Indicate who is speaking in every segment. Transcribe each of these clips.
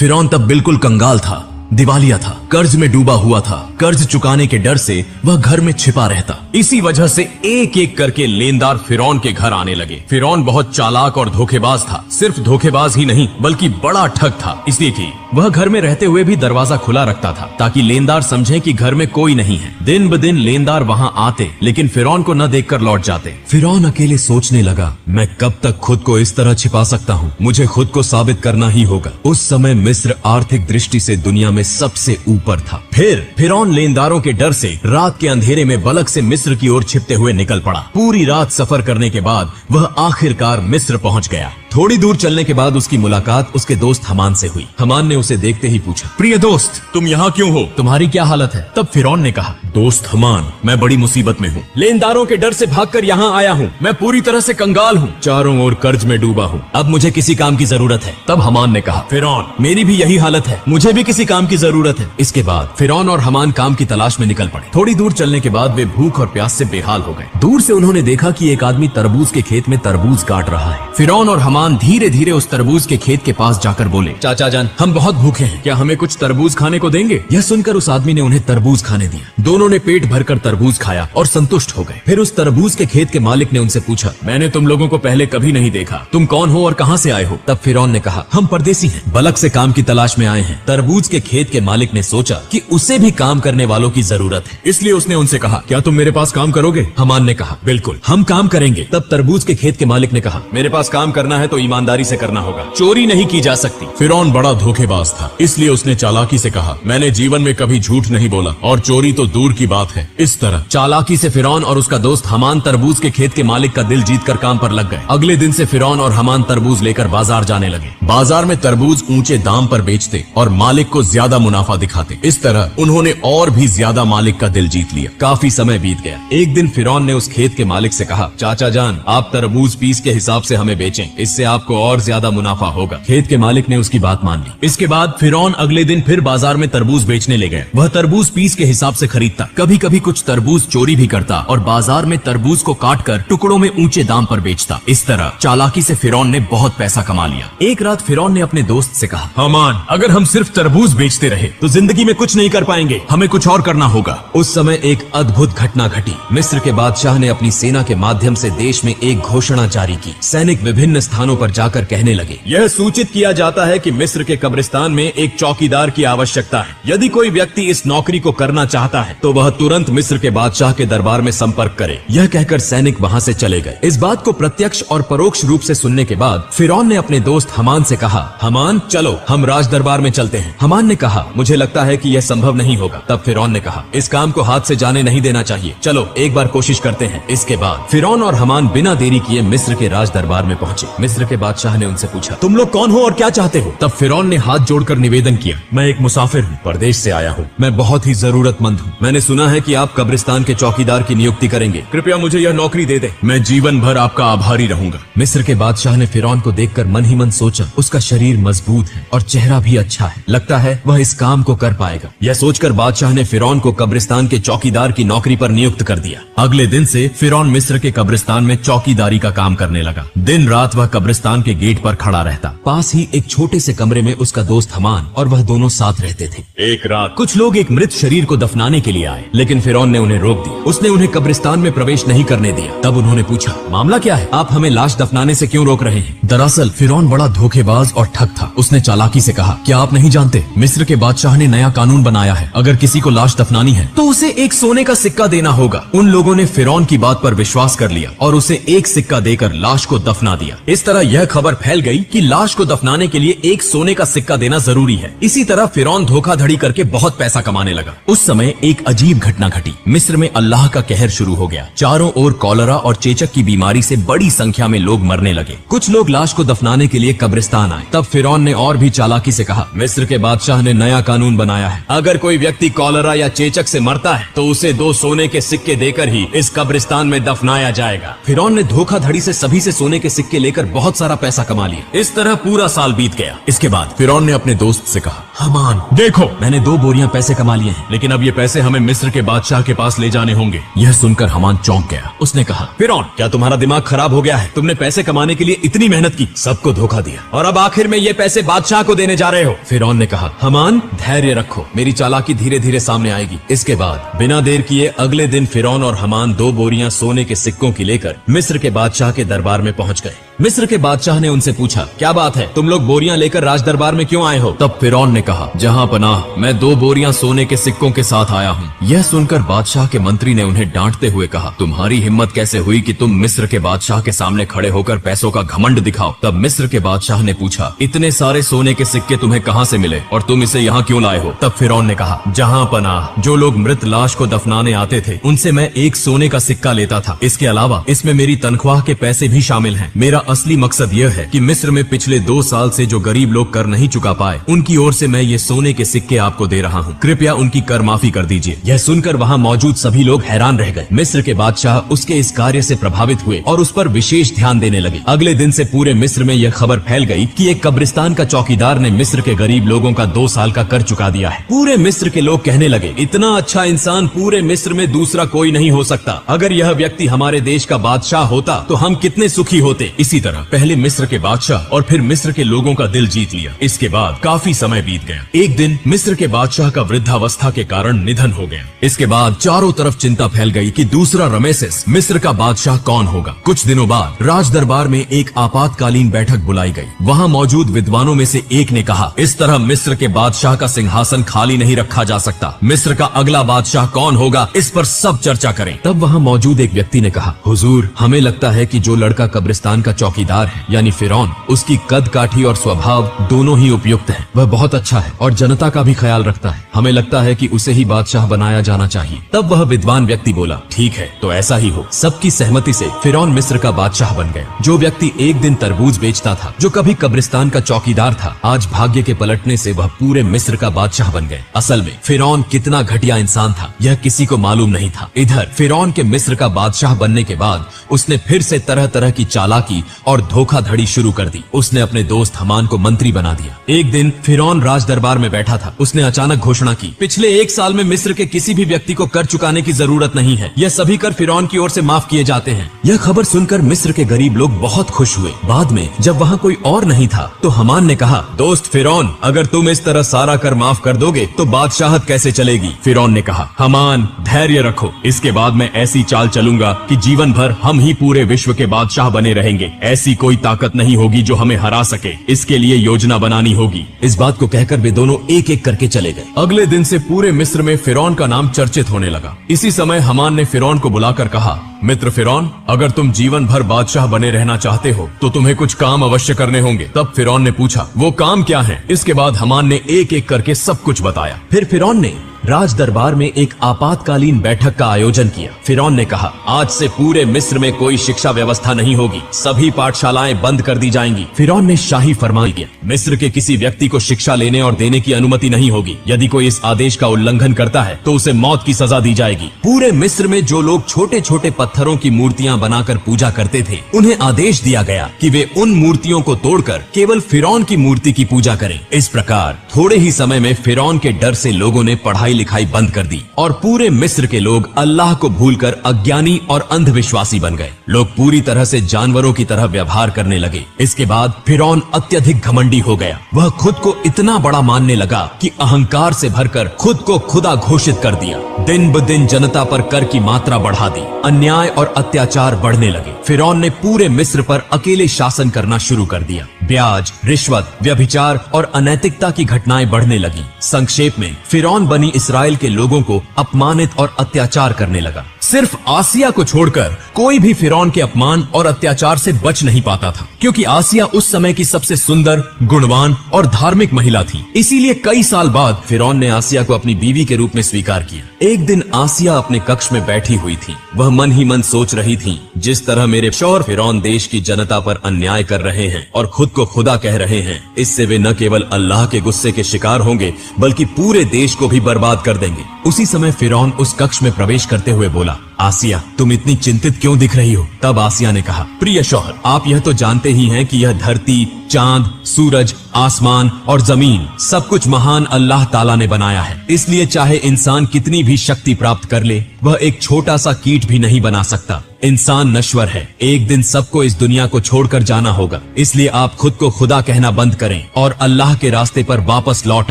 Speaker 1: फिरौन तब बिल्कुल कंगाल था, दिवालिया था, कर्ज में डूबा हुआ था। कर्ज चुकाने के डर से वह घर में छिपा रहता। इसी वजह से एक एक करके लेनदार फिरौन के घर आने लगे। फिरौन बहुत चालाक और धोखेबाज था। सिर्फ धोखेबाज ही नहीं बल्कि बड़ा ठग था, इसलिए कि वह घर में रहते हुए भी दरवाजा खुला रखता था ताकि लेनदार समझे कि घर में कोई नहीं है। दिन ब दिन लेनदार वहां आते लेकिन फिरौन को न देखकर लौट जाते। फिरौन अकेले सोचने लगा, मैं कब तक खुद को इस तरह छिपा सकता हूँ, मुझे खुद को साबित करना ही होगा। उस समय मिस्र आर्थिक दृष्टि से दुनिया में सबसे ऊपर था। फिर फिरौन लेनदारों के डर से रात के अंधेरे में बलक से मिस्र की ओर छिपते हुए निकल पड़ा। पूरी रात सफर करने के बाद वह आखिरकार मिस्र पहुंच गया। थोड़ी दूर चलने के बाद उसकी मुलाकात उसके दोस्त हमान से हुई। हमान ने उसे देखते ही पूछा, प्रिय दोस्त, तुम यहाँ क्यों हो? तुम्हारी क्या हालत है? तब फिरौन ने कहा, दोस्त हमान, मैं बड़ी मुसीबत में हूँ। लेनदारों के डर से भागकर यहाँ आया हूँ। मैं पूरी तरह से कंगाल हूँ, चारों ओर कर्ज में डूबा हूँ। अब मुझे किसी काम की जरूरत है। तब हमान ने कहा, फिरौन, मेरी भी यही हालत है, मुझे भी किसी काम की जरूरत है। इसके बाद फिरौन और हमान काम की तलाश में निकल पड़े। थोड़ी दूर चलने के बाद वे भूख और प्यास से बेहाल हो गए। दूर से उन्होंने देखा कि एक आदमी तरबूज के खेत में तरबूज काट रहा है। फिरौन और हमान धीरे धीरे उस तरबूज के खेत के पास जाकर बोले, चाचा जान, हम बहुत भूखे हैं, क्या हमें कुछ तरबूज खाने को देंगे? यह सुनकर उस आदमी ने उन्हें तरबूज खाने दिया। दोनों ने पेट भरकर तरबूज खाया और संतुष्ट हो गए। फिर उस तरबूज के खेत के मालिक ने उनसे पूछा, मैंने तुम लोगों को पहले कभी नहीं देखा, तुम कौन हो और कहाँ से आए हो? तब फिरौन ने कहा, हम परदेसी हैं, बलक से काम की तलाश में आए हैं। तरबूज के खेत के मालिक ने सोचा कि उसे भी काम करने वालों की जरूरत है, इसलिए उसने उनसे कहा, क्या तुम मेरे पास काम करोगे? हमान ने कहा, बिल्कुल, हम काम करेंगे। तब तरबूज के खेत के मालिक ने कहा, मेरे पास काम करना है तो ईमानदारी से करना होगा, चोरी नहीं की जा सकती। फिरौन बड़ा धोखेबाज था, इसलिए उसने चालाकी से कहा, मैंने जीवन में कभी झूठ नहीं बोला और चोरी तो दूर की बात है। इस तरह चालाकी से फिरौन और उसका दोस्त हमान तरबूज के खेत के मालिक का दिल जीतकर काम पर लग गए। अगले दिन से फिरौन और हमान तरबूज लेकर बाजार जाने लगे। बाजार में तरबूज ऊंचे दाम पर बेचते और मालिक को ज्यादा मुनाफा दिखाते। इस तरह उन्होंने और भी ज्यादा मालिक का दिल जीत लिया। काफी समय बीत गया। एक दिन फिरौन ने उस खेत के मालिक से कहा, चाचा जान, आप तरबूज पीस के हिसाब से हमें बेचें, इससे आपको और ज्यादा मुनाफा होगा। खेत के मालिक ने उसकी बात मान ली। इसके बाद फिरौन अगले दिन फिर बाजार में तरबूज बेचने ले गए। वह तरबूज पीस के हिसाब से खरीदता, कभी कभी कुछ तरबूज चोरी भी करता और बाजार में तरबूज को काटकर टुकड़ों में ऊंचे दाम पर बेचता। इस तरह चालाकी से फिरौन ने बहुत पैसा कमा लिया। एक रात फिरौन ने अपने दोस्त से कहा, हमान, अगर हम सिर्फ तरबूज बेचते रहे तो जिंदगी में कुछ नहीं कर पाएंगे, हमें कुछ और करना होगा। उस समय एक अद्भुत घटना घटी। मिस्र के बादशाह ने अपनी सेना के माध्यम से देश में एक घोषणा जारी की। सैनिक विभिन्न स्थानों पर जाकर कहने लगे, यह सूचित किया जाता है कि मिस्र के कब्रिस्तान में एक चौकीदार की आवश्यकता है। यदि कोई व्यक्ति इस नौकरी को करना चाहता है तो वह तुरंत मिस्र के बादशाह के दरबार में संपर्क करे। यह कहकर सैनिक वहां से चले गए। इस बात को प्रत्यक्ष और परोक्ष रूप से सुनने के बाद फिरौन ने अपने दोस्त हमान से कहा, हमान, चलो हम राज दरबार में चलते हैं। हमान ने कहा, मुझे लगता है कि यह संभव नहीं होगा। तब फिरौन ने कहा, इस काम को हाथ से जाने नहीं देना चाहिए, चलो एक बार कोशिश करते हैं। इसके बाद फिरौन और हमान बिना देरी किए मिस्र के राज दरबार में पहुंचे। मिस्र के बादशाह ने उनसे पूछा, तुम लोग कौन हो और क्या चाहते हो? तब फिरौन ने हाथ जोड़कर निवेदन किया, मैं एक मुसाफिर हूँ, परदेश से आया हूँ, मैं बहुत ही जरूरतमंद हूँ। मैंने सुना है कि आप कब्रिस्तान के चौकीदार की नियुक्ति करेंगे, कृपया मुझे यह नौकरी दे दे, मैं जीवन भर आपका आभारी रहूंगा। मिस्र के बादशाह ने फिरौन को देखकर मन ही मन सोचा, उसका शरीर मजबूत है और चेहरा भी अच्छा है, लगता है वह इस काम को कर पाएगा। यह सोचकर बादशाह ने फिरौन को कब्रिस्तान के चौकीदार की नौकरी पर नियुक्त कर दिया। अगले दिन से फिरौन मिस्र के कब्रिस्तान में चौकीदारी का काम करने लगा। दिन रात वह कब्रिस्तान के गेट पर खड़ा रहता। पास ही एक छोटे से कमरे में उसका दोस्त हमान और वह दोनों साथ रहते थे। एक रात कुछ लोग एक मृत शरीर को दफनाने के लिए आए, लेकिन फिरौन ने उन्हें रोक दिया। उसने उन्हें कब्रिस्तान में प्रवेश नहीं करने दिया। तब उन्होंने पूछा, मामला क्या है, आप हमें लाश दफनाने से क्यों रोक रहे हैं? दरअसल फिरौन बड़ा धोखेबाज और ठग था। उसने चालाकी से कहा, क्या आप नहीं जानते, मिस्र के बादशाह ने नया कानून बनाया है, अगर किसी को लाश दफनानी है तो उसे एक सोने का सिक्का देना होगा। उन लोगों ने फिरौन की बात पर विश्वास कर लिया और उसे एक सिक्का देकर लाश को दफना दिया। इस तरह यह खबर फैल गई कि लाश को दफनाने के लिए एक सोने का सिक्का देना जरूरी है। इसी तरह फिरौन धोखाधड़ी करके बहुत पैसा कमाने लगा। उस समय एक अजीब घटना घटी। मिस्र में अल्लाह का कहर शुरू हो गया। चारों ओर कॉलरा और चेचक की बीमारी से बड़ी संख्या में लोग मरने लगे। कुछ लोग लाश को दफनाने के लिए कब्रिस्तान आए। तब फिरौन ने और भी चालाकी से कहा, मिस्र के बादशाह ने नया कानून बनाया है, अगर कोई व्यक्ति कॉलरा या चेचक से मरता है तो उसे 2 सोने के सिक्के देकर ही इस कब्रिस्तान में दफनाया जाएगा। फिरौन ने धोखाधड़ी से सभी से सोने के सिक्के लेकर बहुत सारा पैसा कमा लिया। इस तरह पूरा साल बीत गया। इसके बाद फिरौन ने अपने दोस्त से कहा, हमान देखो, मैंने 2 बोरियां पैसे कमा लिए हैं, लेकिन अब ये पैसे हमें मिस्र के बादशाह के पास ले जाने होंगे। यह सुनकर हमान चौंक गया। उसने कहा, फिरौन, क्या तुम्हारा दिमाग खराब हो गया है? तुमने पैसे कमाने के लिए इतनी मेहनत की, सबको धोखा दिया, और अब आखिर में ये पैसे बादशाह को देने जा रहे हो। फिरौन ने कहा, हमान धैर्य रखो, मेरी चालाकी धीरे धीरे सामने आएगी। इसके बाद बिना देर किए अगले दिन फिरौन और हमान 2 बोरियां सोने के सिक्कों की लेकर मिस्र के बादशाह के दरबार में पहुंच गए। मिस्र के बादशाह ने उनसे पूछा, क्या बात है, तुम लोग बोरियां लेकर राज दरबार में क्यों आए हो? तब फिरौन ने कहा, जहां पनाह, मैं 2 बोरियां सोने के सिक्कों के साथ आया हूँ। यह सुनकर बादशाह के मंत्री ने उन्हें डांटते हुए कहा, तुम्हारी हिम्मत कैसे हुई कि तुम मिस्र के बादशाह के सामने खड़े होकर पैसों का घमंड दिखाओ? तब मिस्र के बादशाह ने पूछा, इतने सारे सोने के सिक्के तुम्हें कहाँ से मिले और तुम इसे यहाँ क्यों लाए हो? तब फिरौन ने कहा, जहाँ पनाह, जो लोग मृत लाश को दफनाने आते थे उनसे मैं 1 सोने का सिक्का लेता था। इसके अलावा इसमें मेरी तनख्वाह के पैसे भी शामिल हैं। मेरा असली मकसद यह है कि मिस्र में पिछले 2 साल से जो गरीब लोग कर नहीं चुका पाए, उनकी ओर से मैं ये सोने के सिक्के आपको दे रहा हूँ। कृपया उनकी कर माफी कर दीजिए। यह सुनकर वहाँ मौजूद सभी लोग हैरान रह गए। मिस्र के बादशाह उसके इस कार्य से प्रभावित हुए और उस पर विशेष ध्यान देने लगे। अगले दिन से पूरे मिस्र में यह खबर फैल गई कि एक कब्रिस्तान का चौकीदार ने मिस्र के गरीब लोगों का 2 साल का कर चुका दिया है। पूरे मिस्र के लोग कहने लगे, इतना अच्छा इंसान पूरे मिस्र में दूसरा कोई नहीं हो सकता। अगर यह व्यक्ति हमारे देश का बादशाह होता तो हम कितने सुखी होते। इसी तरह पहले मिस्र के बादशाह और फिर मिस्र के लोगों का दिल जीत लिया। इसके बाद काफी समय बीत गया। एक दिन मिस्र के बादशाह का वृद्धावस्था के कारण निधन हो गया। इसके बाद चारों तरफ चिंता फैल गई कि दूसरा रमेसेस मिस्र का बादशाह कौन होगा। कुछ दिनों बाद राज दरबार में एक आपातकालीन बैठक बुलाई गई। वहाँ मौजूद विद्वानों में से एक ने कहा, इस तरह मिस्र के बादशाह का सिंहासन खाली नहीं रखा जा सकता। मिस्र का अगला बादशाह कौन होगा, इस पर सब चर्चा करें। तब वहाँ मौजूद एक व्यक्ति ने कहा, हुजूर, हमें लगता है कि जो लड़का कब्रिस्तान का चौकीदार है यानी फिरौन, उसकी कद काठी और स्वभाव दोनों ही उपयुक्त है। वह बहुत अच्छा है और जनता का भी ख्याल रखता है। हमें लगता है कि उसे ही बादशाह बनाया जाना चाहिए। तब वह विद्वान व्यक्ति बोला, ठीक है, तो ऐसा ही हो। सबकी सहमति से फिरौन मिस्र का बादशाह बन गया। जो व्यक्ति एक दिन तरबूज बेचता था, जो कभी कब्रिस्तान का चौकीदार था, आज भाग्य के पलटने से वह पूरे मिस्र का बादशाह बन गए। असल में फिरौन कितना घटिया इंसान था, यह किसी को मालूम नहीं था। इधर फिरौन के मिस्र का बादशाह बनने के बाद उसने फिर से तरह तरह की चालाकी और धोखाधड़ी शुरू कर दी। उसने अपने दोस्त हमान को मंत्री बना दिया। एक दिन फिरौन राज दरबार में बैठा था। उसने अचानक घोषणा की, पिछले 1 साल में मिस्र के किसी भी व्यक्ति को कर चुकाने की जरूरत नहीं है। यह सभी कर फिरौन की ओर से माफ किए जाते हैं। यह खबर सुनकर मिस्र के गरीब लोग बहुत खुश हुए। बाद में जब वहाँ कोई और नहीं था तो हमान ने कहा, दोस्त फिरौन, अगर तुम इस तरह सारा कर माफ कर दोगे तो बादशाहत कैसे चलेगी? फिरौन ने कहा, हमान धैर्य रखो, इसके बाद मैं ऐसी चाल चलूंगा कि जीवन भर हम ही पूरे विश्व के बादशाह बने रहेंगे। ऐसी कोई ताकत नहीं होगी जो हमें हरा सके। इसके लिए योजना बनानी होगी। इस बात को कहकर वे दोनों एक एक करके चले गए। अगले दिन से पूरे मिस्र में फिरौन का नाम चर्चित होने लगा। इसी समय हमान ने फिरौन को बुलाकर कहा, मित्र फिरौन, अगर तुम जीवन भर बादशाह बने रहना चाहते हो तो तुम्हें कुछ काम अवश्य करने होंगे। तब फिरौन ने पूछा, वो काम क्या है? इसके बाद हमान ने एक एक करके सब कुछ बताया। फिर फिरौन ने राज दरबार में एक आपातकालीन बैठक का आयोजन किया। फिरौन ने कहा, आज से पूरे मिस्र में कोई शिक्षा व्यवस्था नहीं होगी, सभी पाठशालाएं बंद कर दी जाएंगी। फिरौन ने शाही फरमान दिया, मिस्र के किसी व्यक्ति को शिक्षा लेने और देने की अनुमति नहीं होगी। यदि कोई इस आदेश का उल्लंघन करता है तो उसे मौत की सजा दी जाएगी। पूरे मिस्र में जो लोग छोटे छोटे पत्थरों की मूर्तियां बनाकर पूजा करते थे, उन्हें आदेश दिया गया कि वे उन मूर्तियों को तोड़कर केवल फिरौन की मूर्ति की पूजा करें। इस प्रकार थोड़े ही समय में फिरौन के डर से लोगों ने पढ़ाई लिखाई बंद कर दी और पूरे मिस्र के लोग अल्लाह को भूलकर अज्ञानी और अंधविश्वासी बन गए। लोग पूरी तरह से जानवरों की तरह व्यवहार करने लगे। इसके बाद फिरौन अत्यधिक घमंडी हो गया। वह खुद को इतना बड़ा मानने लगा कि अहंकार से भरकर खुद को खुदा घोषित कर दिया। दिन ब दिन जनता पर कर की मात्रा बढ़ा दी। अन्याय और अत्याचार बढ़ने लगे। फिरौन ने पूरे मिस्र पर अकेले शासन करना शुरू कर दिया। ब्याज, रिश्वत, व्यभिचार और अनैतिकता की घटनाएं बढ़ने लगी। संक्षेप में फिरौन बनी इसराइल के लोगों को अपमानित और अत्याचार करने लगा। सिर्फ आसिया को छोड़कर कोई भी फिरौन के अपमान और अत्याचार से बच नहीं पाता था, क्योंकि आसिया उस समय की सबसे सुंदर, गुणवान और धार्मिक महिला थी। इसीलिए कई साल बाद फिरौन ने आसिया को अपनी बीवी के रूप में स्वीकार किया। एक दिन आसिया अपने कक्ष में बैठी हुई थी। वह मन ही मन सोच रही थी, जिस तरह मेरे शौहर फिरौन देश की जनता पर अन्याय कर रहे हैं और खुद को खुदा कह रहे हैं, इससे वे न केवल अल्लाह के गुस्से के शिकार होंगे बल्कि पूरे देश को भी बर्बाद कर देंगे। उसी समय फिरौन उस कक्ष में प्रवेश करते हुए बोला, आसिया तुम इतनी चिंतित क्यों दिख रही हो? तब आसिया ने कहा, प्रिय शौहर, आप यह तो जानते ही हैं कि यह धरती, चांद, सूरज, आसमान और जमीन सब कुछ महान अल्लाह ताला ने बनाया है। इसलिए चाहे इंसान कितनी भी शक्ति प्राप्त कर ले, वह एक छोटा सा कीट भी नहीं बना सकता। इंसान नश्वर है, एक दिन सबको इस दुनिया को छोड़कर जाना होगा। इसलिए आप खुद को खुदा कहना बंद करें और अल्लाह के रास्ते पर वापस लौट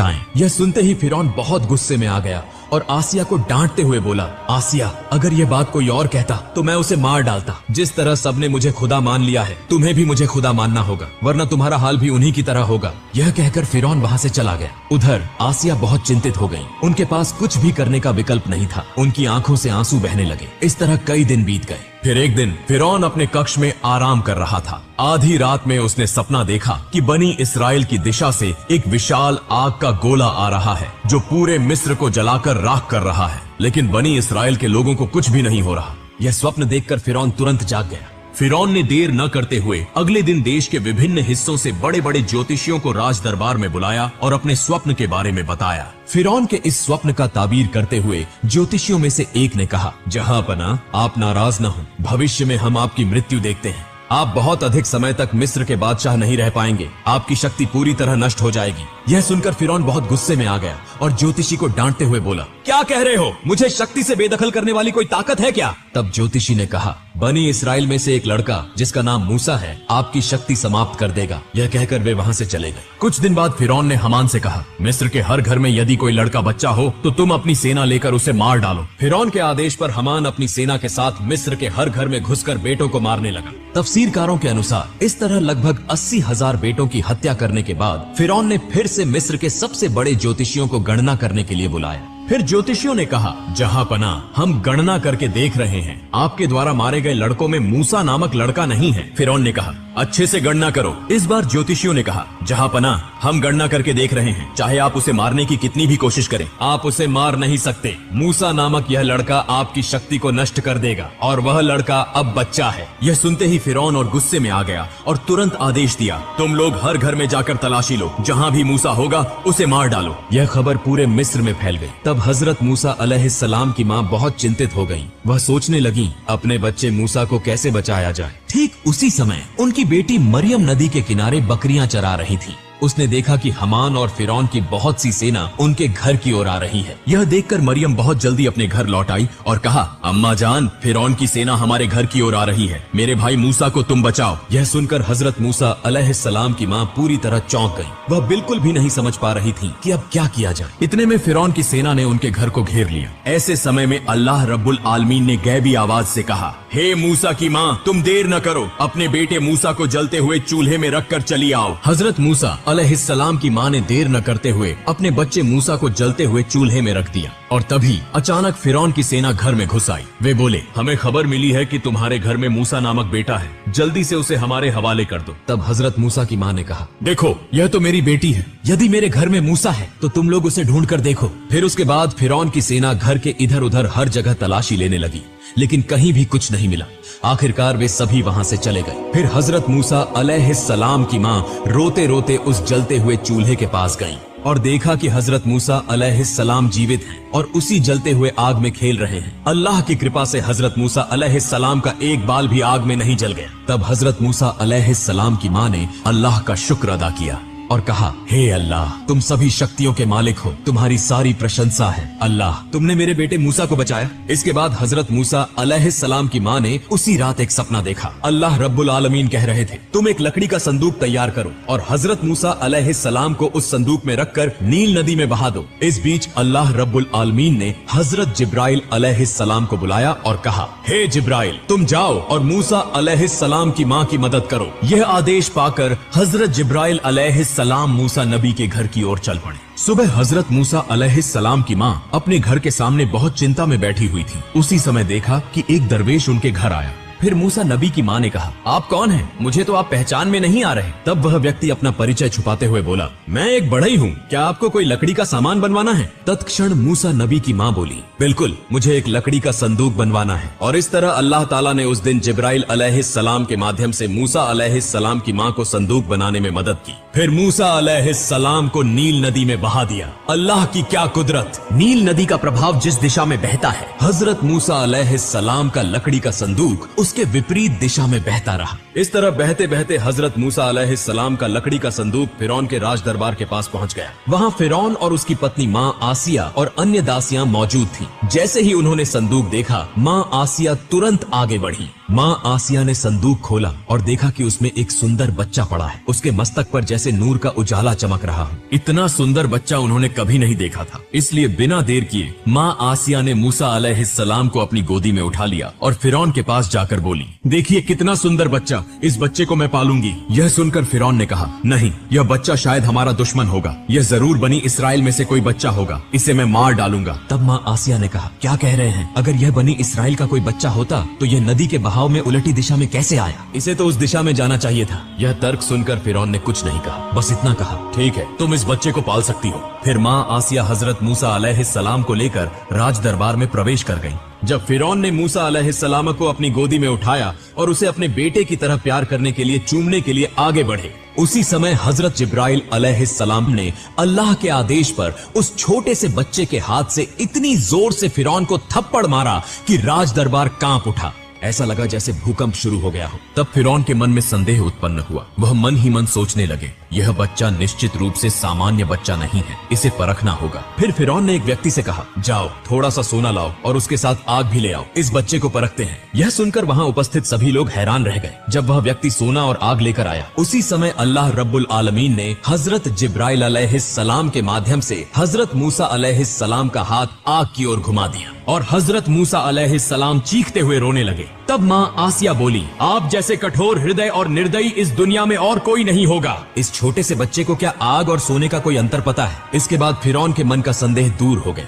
Speaker 1: आएं। यह सुनते ही फिरौन बहुत गुस्से में आ गया और आसिया को डांटते हुए बोला, आसिया अगर यह बात कोई और कहता तो मैं उसे मार डालता। जिस तरह सबने मुझे खुदा मान लिया है, तुम्हें भी मुझे खुदा मानना होगा, वरना तुम्हारा हाल भी उन्हीं की तरह होगा। यह कहकर फिरौन वहाँ से चला गया। उधर आसिया बहुत चिंतित हो गई। उनके पास कुछ भी करने का विकल्प नहीं था। उनकी आंखों से आंसू बहने लगे। इस तरह कई दिन बीत गए। फिर एक दिन फिरौन अपने कक्ष में आराम कर रहा था। आधी रात में उसने सपना देखा कि बनी इस्राएल की दिशा से एक विशाल आग का गोला आ रहा है जो पूरे मिस्र को जलाकर राख कर रहा है, लेकिन बनी इस्राएल के लोगों को कुछ भी नहीं हो रहा। यह स्वप्न देखकर फिरौन तुरंत जाग गया। फिरौन ने देर न करते हुए अगले दिन देश के विभिन्न हिस्सों से बड़े बड़े ज्योतिषियों को राज दरबार में बुलाया और अपने स्वप्न के बारे में बताया। फिरौन के इस स्वप्न का ताबीर करते हुए ज्योतिषियों में से एक ने कहा, जहांपना आप नाराज न हो, भविष्य में हम आपकी मृत्यु देखते हैं। आप बहुत अधिक समय तक मिस्र के बादशाह नहीं रह पाएंगे। आपकी शक्ति पूरी तरह नष्ट हो जाएगी। यह सुनकर फिरौन बहुत गुस्से में आ गया और ज्योतिषी को डांटते हुए बोला, क्या कह रहे हो? मुझे शक्ति से बेदखल करने वाली कोई ताकत है क्या? तब ज्योतिषी ने कहा, बनी इस्राएल में से एक लड़का जिसका नाम मूसा है आपकी शक्ति समाप्त कर देगा। यह कहकर वे वहाँ से चले गए। कुछ दिन बाद फिरौन ने हमान से कहा, मिस्र के हर घर में यदि कोई लड़का बच्चा हो तो तुम अपनी सेना लेकर उसे मार डालो। फिरौन के आदेश पर हमान अपनी सेना के साथ मिस्र के हर घर में घुसकर बेटों को मारने लगा। तफसीरकारों के अनुसार इस तरह लगभग 80,000 बेटों की हत्या करने के बाद फिरौन ने फिर से मिस्र के सबसे बड़े ज्योतिषियों को गणना करने के लिए बुलाया। फिर ज्योतिषियों ने कहा, जहांपना हम गणना करके देख रहे हैं, आपके द्वारा मारे गए लड़कों में मूसा नामक लड़का नहीं है। फिरौन ने कहा, अच्छे से गणना करो। इस बार ज्योतिषियों ने कहा, जहांपना हम गणना करके देख रहे हैं, चाहे आप उसे मारने की कितनी भी कोशिश करें, आप उसे मार नहीं सकते। मूसा नामक यह लड़का आपकी शक्ति को नष्ट कर देगा और वह लड़का अब बच्चा है। यह सुनते ही फिरौन और गुस्से में आ गया और तुरंत आदेश दिया, तुम लोग हर घर में जाकर तलाशी लो, जहाँ भी मूसा होगा उसे मार डालो। यह खबर पूरे मिस्र में फैल गई। तब हजरत मूसा अलैहिस्सलाम की माँ बहुत चिंतित हो गई। वह सोचने लगी, अपने बच्चे मूसा को कैसे बचाया जाए। ठीक उसी समय उनकी बेटी मरियम नदी के किनारे बकरियां चरा रही थी। उसने देखा कि हमान और फिरौन की बहुत सी सेना उनके घर की ओर आ रही है। यह देखकर मरियम बहुत जल्दी अपने घर लौट आई और कहा, अम्मा जान, फिरौन की सेना हमारे घर की ओर आ रही है, मेरे भाई मूसा को तुम बचाओ। यह सुनकर हजरत मूसा अलैहिस्सलाम की माँ पूरी तरह चौंक गई। वह बिल्कुल भी नहीं समझ पा रही थी कि अब क्या किया जाए। इतने में फिरौन की सेना ने उनके घर को घेर लिया। ऐसे समय में अल्लाह रब्बुल आलमीन ने गैबी आवाज से कहा, हे मूसा की माँ, तुम देर न करो, अपने बेटे मूसा को जलते हुए चूल्हे में रख कर चली आओ। हजरत मूसा अलैहिस्सलाम की माँ ने देर न करते हुए अपने बच्चे मूसा को जलते हुए चूल्हे में रख दिया और तभी अचानक फिरौन की सेना घर में घुस आई। वे बोले, हमें खबर मिली है कि तुम्हारे घर में मूसा नामक बेटा है, जल्दी से उसे हमारे हवाले कर दो। तब हजरत मूसा की माँ ने कहा, देखो यह तो मेरी बेटी है, यदि मेरे घर में मूसा है तो तुम लोग उसे ढूंढ कर देखो। फिर उसके बाद फिरौन की सेना घर के इधर उधर हर जगह तलाशी लेने लगी, लेकिन कहीं भी कुछ नहीं मिला। आखिरकार वे सभी वहां से चले गए। फिर हजरत मूसा अलैहिस्सलाम की माँ रोते रोते उस जलते हुए चूल्हे के पास गईं और देखा कि हजरत मूसा अलैहिस्सलाम जीवित हैं और उसी जलते हुए आग में खेल रहे हैं। अल्लाह की कृपा से हजरत मूसा अलैहिस्सलाम का एक बाल भी आग में नहीं जल गया। तब हजरत मूसा अलैहिस्सलाम की माँ ने अल्लाह का शुक्र अदा किया और कहा, हे अल्लाह, तुम सभी शक्तियों के मालिक हो, तुम्हारी सारी प्रशंसा है। अल्लाह, तुमने मेरे बेटे मूसा को बचाया। इसके बाद हजरत मूसा अलैहिस्सलाम की माँ ने उसी रात एक सपना देखा। अल्लाह रब्बुल आलमीन कह रहे थे, तुम एक लकड़ी का संदूक तैयार करो और हजरत मूसा अलैहिस्सलाम को उस संदूक में रखकर नील नदी में बहा दो। इस बीच अल्लाह रब्बुल आलमीन ने हजरत जिब्राइल अलैहिस्सलाम को बुलाया और कहा, हे जिब्राइल, तुम जाओ और मूसा अलैहिस्सलाम की माँ की मदद करो। यह आदेश पाकर हजरत जिब्राइल अलैहिस्सलाम मूसा नबी के घर की ओर चल पड़े। सुबह हजरत मूसा अलैहिस्सलाम की माँ अपने घर के सामने बहुत चिंता में बैठी हुई थी। उसी समय देखा कि एक दरवेश उनके घर आया। फिर मूसा नबी की माँ ने कहा, आप कौन हैं? मुझे तो आप पहचान में नहीं आ रहे। तब वह व्यक्ति अपना परिचय छुपाते हुए बोला, मैं एक बढ़ई हूँ, क्या आपको कोई लकड़ी का सामान बनवाना है? तत्क्षण मूसा नबी की माँ बोली, बिल्कुल, मुझे एक लकड़ी का संदूक बनवाना है। और इस तरह अल्लाह ताला ने उस दिन जिब्राइल अलैहिस्सलाम के माध्यम से मूसा अलैहिस्सलाम की माँ को संदूक बनाने में मदद की। फिर मूसा अलैहिस्सलाम को नील नदी में बहा दिया। अल्लाह की क्या कुदरत! नील नदी का प्रभाव जिस दिशा में बहता है, हजरत मूसा अलैहिस्सलाम का लकड़ी का संदूक उसके विपरीत दिशा में बहता रहा। इस तरह बहते बहते हजरत मूसा अलैहिस्सलाम का लकड़ी का संदूक फिरौन के राज दरबार के पास पहुंच गया। वहां फिरौन और उसकी पत्नी माँ आसिया और अन्य दासियां मौजूद थीं। जैसे ही उन्होंने संदूक देखा, माँ आसिया तुरंत आगे बढ़ी। माँ आसिया ने संदूक खोला और देखा कि उसमें एक सुंदर बच्चा पड़ा है। उसके मस्तक पर जैसे नूर का उजाला चमक रहा हो। इतना सुंदर बच्चा उन्होंने कभी नहीं देखा था। इसलिए बिना देर किए माँ आसिया ने मूसा अलैहिस्सलाम को अपनी गोदी में उठा लिया और फिरौन के पास जाकर बोली, देखिए कितना सुंदर बच्चा, इस बच्चे को मैं पालूंगी। यह सुनकर फिरौन ने कहा, नहीं, यह बच्चा शायद हमारा दुश्मन होगा। यह जरूर बनी इसराइल में से कोई बच्चा होगा, इसे मैं मार डालूंगा। तब माँ आसिया ने कहा, क्या कह रहे हैं? अगर यह बनी इसराइल का कोई बच्चा होता तो यह नदी के बहाव में उलटी दिशा में कैसे आया? इसे तो उस दिशा में जाना चाहिए था। यह तर्क सुनकर फिरौन ने कुछ नहीं कहा, बस इतना कहा, ठीक है, तुम इस बच्चे को पाल सकती हो। फिर माँ आसिया हजरत मूसा अलैहिस्सलाम को लेकर राज दरबार में प्रवेश कर गईं। जब फिरौन ने मूसा अलैहिस्सलाम को अपनी गोदी में उठाया और उसे अपने बेटे की तरह प्यार करने के लिए, चूमने के लिए आगे बढ़े, उसी समय हजरत जिब्राइल अलैहिस्सलाम ने अल्लाह के आदेश पर उस छोटे से बच्चे के हाथ से इतनी जोर से फिरौन को थप्पड़ मारा कि राज दरबार कांप उठा। ऐसा लगा जैसे भूकंप शुरू हो गया हो। तब फिरौन के मन में संदेह उत्पन्न हुआ। वह मन ही मन सोचने लगे, यह बच्चा निश्चित रूप से सामान्य बच्चा नहीं है, इसे परखना होगा। फिर फिरौन ने एक व्यक्ति से कहा, जाओ थोड़ा सा सोना लाओ और उसके साथ आग भी ले आओ, इस बच्चे को परखते हैं। यह सुनकर वहां उपस्थित सभी लोग हैरान रह गए। जब वह व्यक्ति सोना और आग लेकर आया, उसी समय अल्लाह रब्बुल आलमीन ने हजरत जिब्राइल अलैहिस्सलाम के माध्यम से हजरत मूसा अलैहिस्सलाम का हाथ आग की ओर घुमा दिया और हजरत मूसा अलैहिस्सलाम चीखते हुए रोने लगे। तब माँ आसिया बोली, आप जैसे कठोर हृदय और निर्दयी इस दुनिया में और कोई नहीं होगा। इस छोटे से बच्चे को क्या आग और सोने का कोई अंतर पता है? इसके बाद फिरौन के मन का संदेह दूर हो गया।